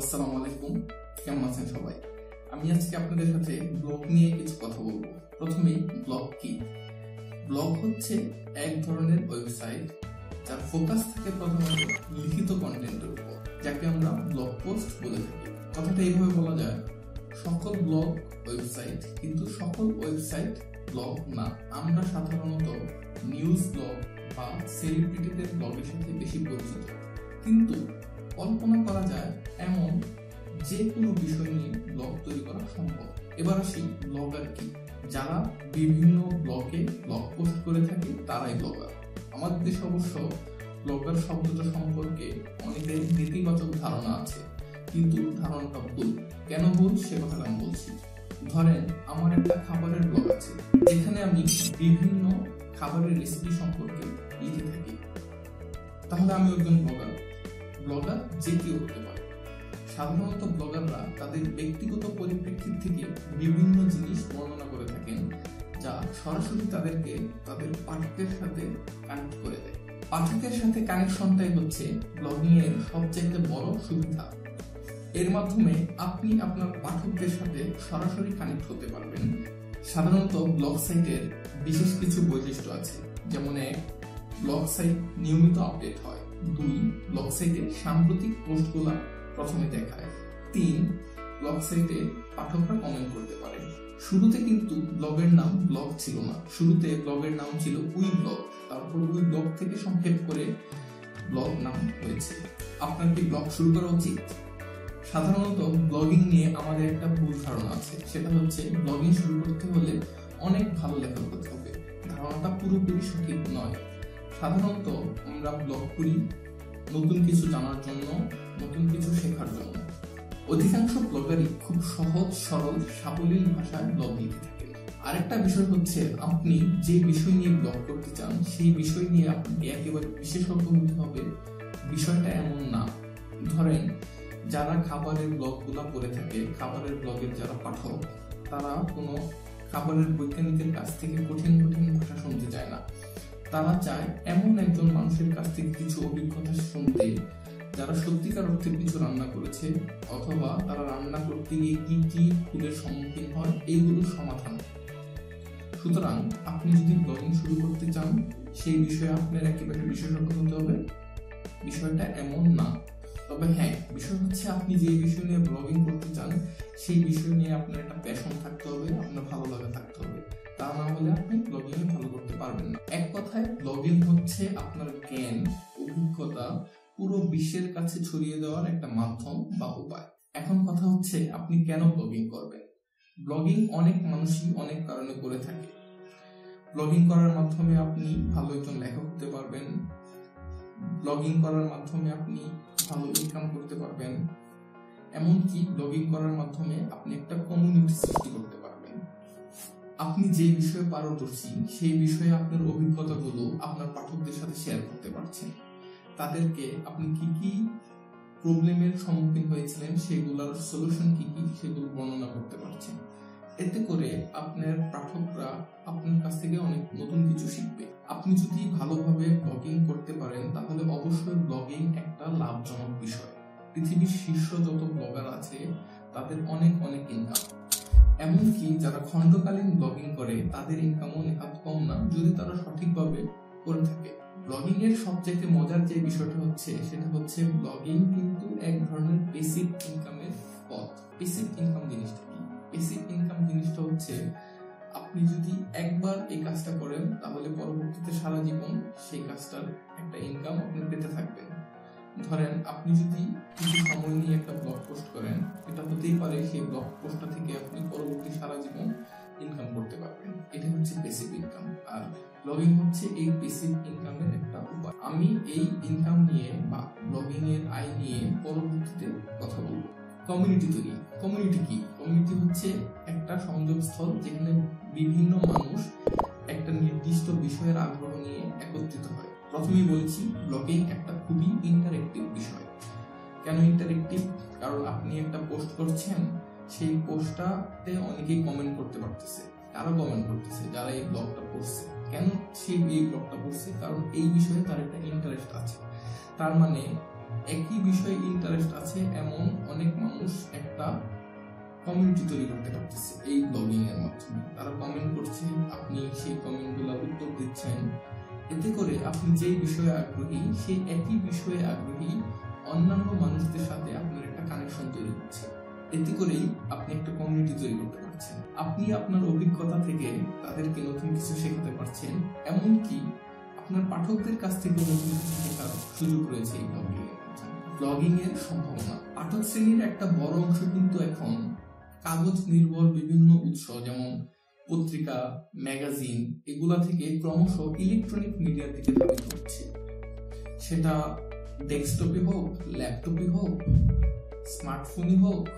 আসসালামু আলাইকুম, কেমন আছেন সবাই? আমি আজকে আপনাদের সাথে ব্লগ নিয়ে কিছু কথা বলবো। প্রথমেই ব্লগ কি? ব্লগ হচ্ছে এক ধরনের ওয়েবসাইট যার ফোকাস থাকে প্রধানত লিখিত কন্টেন্টের উপর, যাকে আমরা ব্লগ পোস্ট বলে থাকি। কথাটা এইভাবে বলা যায়, সকল ব্লগ ওয়েবসাইট, কিন্তু সকল ওয়েবসাইট ব্লগ না। আমরা সাধারণত নিউজ ব্লগ বা সেলিব্রিটিদের ব্লগের সাথে বেশি পরিচিত, কিন্তু কল্পনা করা যায় এমন যে কোনো বিষয় নিয়ে ব্লগ তৈরি করা সম্ভব। এবার আসি ব্লগার কি। যারা বিভিন্ন ব্লগে ব্লগ পোস্ট করে থাকে তারাই ব্লগার। আমাদের দেশে অবশ্য ব্লগার শব্দটা সম্পর্কে অনেকের নেতিবাচক ধারণা আছে, কিন্তু ধারণাটা ভুল। কেন ভুল সে কথাটা আমি বলছি। ধরেন আমার একটা খাবারের ব্লগ আছে, যেখানে আমি বিভিন্ন খাবারের রেসিপি সম্পর্কে লিখে থাকি, তাহলে আমি একজন ব্লগার। ব্লগার যে কেউ হতে পারে। সাধারণত ব্লগাররা তাদের ব্যক্তিগত পরিপ্রেক্ষিত থেকে বিভিন্ন জিনিস বর্ণনা করে থাকেন, যা সরাসরি তাদেরকে তাদের পাঠকের সাথে কানেক্ট করে দেয়। পাঠকের সাথে কানেকশনটাই হচ্ছে ব্লগিং এর সবচেয়ে বড় সুবিধা। এর মাধ্যমে আপনি আপনার পাঠকদের সাথে সরাসরি কানেক্ট হতে পারবেন। সাধারণত ব্লগ সাইটের বিশেষ কিছু বৈশিষ্ট্য আছে, যেমন 1, ব্লগ সাইট নিয়মিত আপডেট হয়। 2, ব্লগ সাইটে সাম্প্রতিক পোস্টগুলা প্রথমে দেখায়। 3, ব্লগ সাইটে পাঠকরা কমেন্ট করতে পারে। শুরুতে কিন্তু ব্লগের নাম ব্লগ ছিল না, শুরুতে ব্লগের নাম ছিল weblog, তারপর weblog থেকে সংক্ষেপ করে ব্লগ নাম হয়েছে। আপনার কি ব্লগ শুরু করা উচিত? সাধারণত ব্লগিং নিয়ে আমাদের একটা ভুল ধারণা আছে, সেটা হচ্ছে ব্লগিং শুরু করতে হলে অনেক ভালো লেখা করতে হবে। ধারণাটা পুরোপুরি সঠিক নয়। সাধারণত আমরা ব্লগ করি নতুন কিছু জানার জন্য, নতুন কিছু শেখার জন্য। অধিকাংশ ব্লগারই খুব সহজ সরল সাবলীল ভাষায় ব্লগ লিখে থাকেন। আরেকটা বিষয় হচ্ছে, আপনি যে বিষয় নিয়ে ব্লগ করতে চান সেই বিষয় নিয়ে আপনাকে একেবারে বিশেষজ্ঞ হতে হবে, বিষয়টা এমন না। ধরেন যারা খাবারের ব্লগগুলা করে থাকে, খাবারের ব্লগের যারা পাঠক, তারা কোনো খাবারের বৈজ্ঞানিকের কাছ থেকে কঠিন কঠিন ভাষা শুনতে চায় না। তারা চায় এমন একজন মানুষের কাছ থেকে কিছু অভিজ্ঞতা শুনতে, যারা সত্যিকার অর্থে কিছু রান্না করেছে, অথবা তারা রান্না করতে গিয়ে কি কি ভুলের সম্মুখীন হয়, এইগুলোর সমাধান। সুতরাং আপনি যদি ব্লগিং শুরু করতে চান, সেই বিষয়ে আপনার একেবারে বিশেষজ্ঞ হতে হবে, বিষয়টা এমন না। তবে হ্যাঁ, বিষয় হচ্ছে আপনি যে বিষয় নিয়ে ব্লগিং করতে চান সেই বিষয় নিয়ে আপনার একটা প্যাশন থাকতে হবে, আপনার ভালো লাগা থাকতে হবে। তা না হলে আপনি ব্লগিং ভালো করতে পারবেন না। এক কথায় ব্লগিং হচ্ছে আপনার জ্ঞান, অভিজ্ঞতা পুরো বিশ্বের কাছে ছড়িয়ে দেওয়ার একটা মাধ্যম বা উপায়। এখন কথা হচ্ছে, আপনি কেন ব্লগিং করবেন? ব্লগিং অনেক মানুষই অনেক কারণে করে থাকে। ব্লগিং করার মাধ্যমে আপনি ভালো একজন লেখক হতে পারবেন। ব্লগিং করার মাধ্যমে আপনি ভালো ইনকাম করতে পারবেন। এমনকি ব্লগিং করার মাধ্যমে আপনি একটা কমিউনিটি সৃষ্টি করতে পারবেন। আপনি যে বিষয়ে পারদর্শী সেই বিষয়ে আপনার অভিজ্ঞতাগুলো আপনার পাঠকদের সাথে শেয়ার করতে পারছেন। তাদেরকে আপনি কি কি প্রবলেমের সম্মুখীন হয়েছিলেন, সেগুলোর সলিউশন কি কি, সেগুলো বর্ণনা করতে পারছেন। এতে করে আপনার পাঠকরা আপনার কাছ থেকে অনেক নতুন কিছু শিখবে। আপনি যদি ভালোভাবে ব্লগিং করতে পারেন, তাহলে অবশ্যই ব্লগিং একটা লাভজনক বিষয়। পৃথিবীর শীর্ষ যত ব্লগার আছে তাদের অনেক অনেক ইনকাম। এমনকি যারা খণ্ডকালীন ব্লগিং করে তাদের ইনকামও নেহাত কম না, যদি তারা সঠিকভাবে করে থাকে। ব্লগিং এর সবচেয়ে মজার যে বিষয়টা হচ্ছে, সেটা হচ্ছে ব্লগিং কিন্তু এক ধরনের প্যাসিভ ইনকামের পথ। প্যাসিভ ইনকাম জিনিসটা কি? প্যাসিভ ইনকাম জিনিসটা হচ্ছে, আপনি যদি একবার এই কাজটা করেন, তাহলে পরবর্তীতে সারা জীবন সেই কাজটার একটা ইনকাম আপনি পেতে থাকবেন। ধরেন আপনি যদি কিছু সময় নিয়ে একটা ব্লগ পোস্ট করেন, এটা হতেই পারে সেই ব্লগ পোস্টটা থেকে আপনি পরবর্তী সারা জীবন ইনকাম করতে পারবেন। এটা হচ্ছে প্যাসিভ ইনকাম, আর ব্লগিং হচ্ছে এই প্যাসিভ ইনকামের একটা উপায়। আমি এই ইনকাম নিয়ে বা ব্লগিং এর আয় নিয়ে পরবর্তীতে কথা বলবো। কমিউনিটি তৈরি। কমিউনিটি কি? কমিউনিটি হচ্ছে একটা সংযোগস্থল, যেখানে বিভিন্ন মানুষ একটা নির্দিষ্ট বিষয়ের আগ্রহ নিয়ে একত্রিত হয়। প্রথমেই বলেছি, ব্লগিং একটা খুবই ইন্টারেক্টিভ বিষয়। কেন ইন্টারেক্টিভ? কারণ আপনি একটা পোস্ট করছেন, সেই পোস্টটাতে অনেকেই কমেন্ট করতে পারতেছে। কারা কমেন্ট করতেছে? যারা এই ব্লগটা পড়ছে। কেন সেই এই ব্লগটা পড়ছে? কারণ এই বিষয়ে তার একটা ইন্টারেস্ট আছে। তার মানে একই বিষয়ে ইন্টারেস্ট আছে এমন অনেক মানুষ একটা কমিউনিটি তৈরি করতে পারতেছে এই ব্লগিং এর মাধ্যমে। তারা কমেন্ট করছে, আপনি সেই কমেন্টগুলো উত্তর দিচ্ছেন। এতে করে আপনি যে বিষয়ে আগ্রহী সেই একই বিষয়ে আগ্রহী অন্যান্য মানুষদের সাথে আপনার একটা কানেকশন তৈরি হচ্ছে। এতে করেই আপনি একটা কমিউনিটি তৈরি করতে পারছেন। আপনি আপনার অভিজ্ঞতা থেকে তাদেরকে নতুন কিছু শেখাতে পারছেন, এমনকি আপনার পাঠকদের কাছ থেকে নতুন কিছু শেখার সুযোগ রয়েছে এই ব্লগিং এর মাধ্যমে। ব্লগিং এর সম্ভাবনা, পাঠক শ্রেণীর একটা বড় অংশ কিন্তু এখন কাগজ নির্ভর বিভিন্ন উৎস যেমন পত্রিকা, ম্যাগাজিন এগুলা থেকে ক্রমশ ইলেকট্রনিক মিডিয়ার দিকে ধাবিত হচ্ছে। সেটা ডেস্কটপে হোক, ল্যাপটপে হোক, স্মার্টফোনে হোক,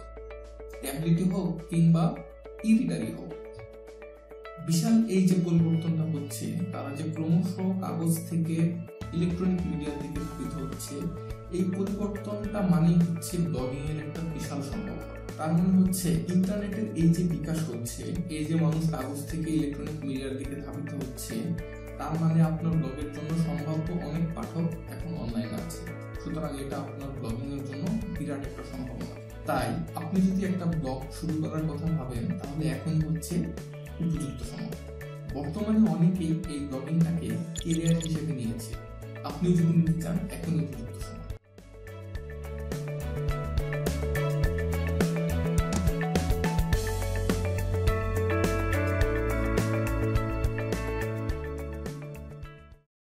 ট্যাবলেটে হোক কিংবা ই-রিডারই হোক। বিশাল এই যে পরিবর্তনটা হচ্ছে, তারা যে ক্রমশ কাগজ থেকে ইলেকট্রনিক মিডিয়ার দিকে ধাবিত হচ্ছে, এই পরিবর্তনটা মানেই হচ্ছে ব্লগিং এর একটা বিশাল সম্ভাবনা। তার মানে হচ্ছে ইন্টারনেটের এই যে বিকাশ হচ্ছে, এই যে মানুষ কাগজ থেকে ইলেকট্রনিক মিডিয়ার দিকে ধাবিত হচ্ছে, তার মানে আপনার ব্লগের জন্য সম্ভাব্য অনেক পাঠক এখন অনলাইনে আছে। সুতরাং এটা আপনার ব্লগিং এর জন্য বিরাট একটা সম্ভাবনা। তাই আপনি যদি একটা ব্লগ শুরু করার কথা ভাবেন, তাহলে এখন হচ্ছে উপযুক্ত সময়। বর্তমানে অনেকেই এই ব্লগিংটাকে ক্যারিয়ার হিসেবে নিয়েছে। আপনিও যদি নিতে চান, এখন উপযুক্ত সময়।